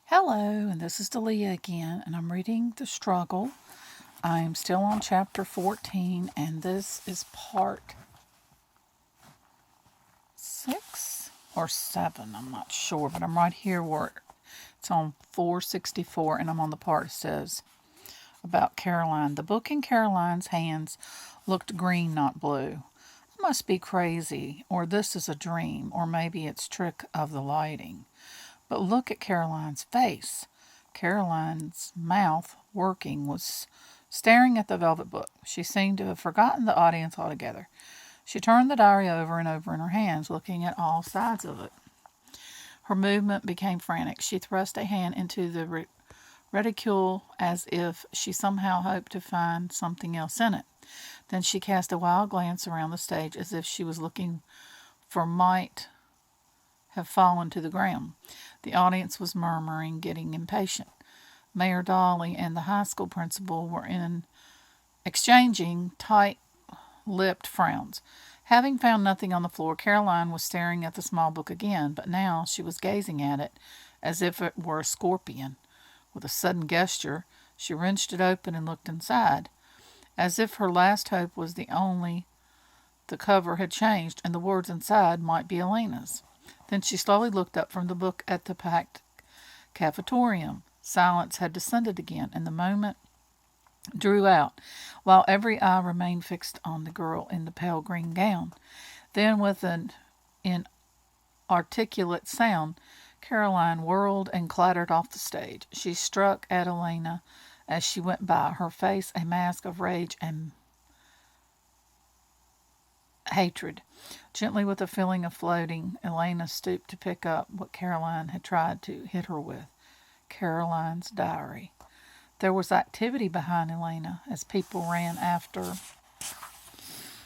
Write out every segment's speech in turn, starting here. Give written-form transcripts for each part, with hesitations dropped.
Hello, and this is Delia again, and I'm reading The Struggle. I'm still on chapter 14, and this is part 6 or 7. I'm not sure, but I'm right here where it's on 464, and I'm on the part that says about Caroline. The book in Caroline's hands looked green, not blue. I must be crazy, or this is a dream, or maybe it's trick of the lighting. But look at Caroline's face. Caroline's mouth, working, was staring at the velvet book. She seemed to have forgotten the audience altogether. She turned the diary over and over in her hands, looking at all sides of it. Her movement became frantic. She thrust a hand into the reticule as if she somehow hoped to find something else in it. Then she cast a wild glance around the stage as if she was looking for might have fallen to the ground. The audience was murmuring, getting impatient. Mayor Dolly and the high school principal were exchanging tight-lipped frowns. Having found nothing on the floor, Caroline was staring at the small book again, but now she was gazing at it as if it were a scorpion. With a sudden gesture, she wrenched it open and looked inside. As if her last hope was the cover had changed, and the words inside might be Elena's. Then she slowly looked up from the book at the packed cafetorium. Silence had descended again, and the moment drew out, while every eye remained fixed on the girl in the pale green gown. Then, with an inarticulate sound, Caroline whirled and clattered off the stage. She struck at Elena as she went by, her face a mask of rage and hatred. Gently, with a feeling of floating, Elena stooped to pick up what Caroline had tried to hit her with. Caroline's diary. There was activity behind Elena as people ran after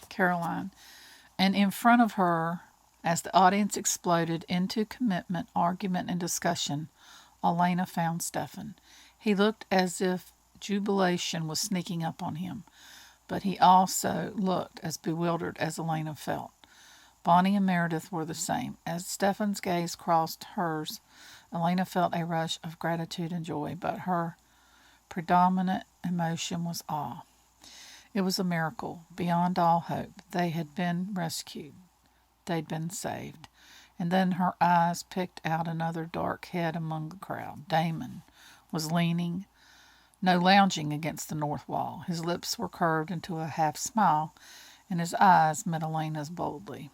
Caroline, and in front of her, as the audience exploded into commitment, argument, and discussion, Elena found Stephen. He looked as if jubilation was sneaking up on him, but he also looked as bewildered as Elena felt. Bonnie and Meredith were the same. As Stephen's gaze crossed hers, Elena felt a rush of gratitude and joy, but her predominant emotion was awe. It was a miracle, beyond all hope. They had been rescued. They'd been saved. And then her eyes picked out another dark head among the crowd. Damon was lounging against the north wall. His lips were curved into a half smile, and his eyes met Elena's boldly.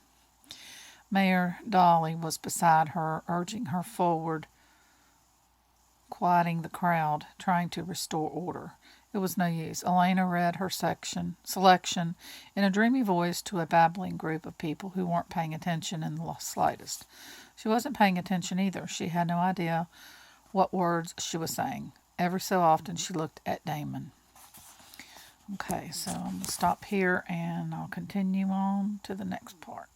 Mayor Dolly was beside her, urging her forward, quieting the crowd, trying to restore order. It was no use. Elena read her selection in a dreamy voice to a babbling group of people who weren't paying attention in the slightest. She wasn't paying attention either. She had no idea what words she was saying. Every so often she looked at Damon. Okay, so I'm going to stop here and I'll continue on to the next part.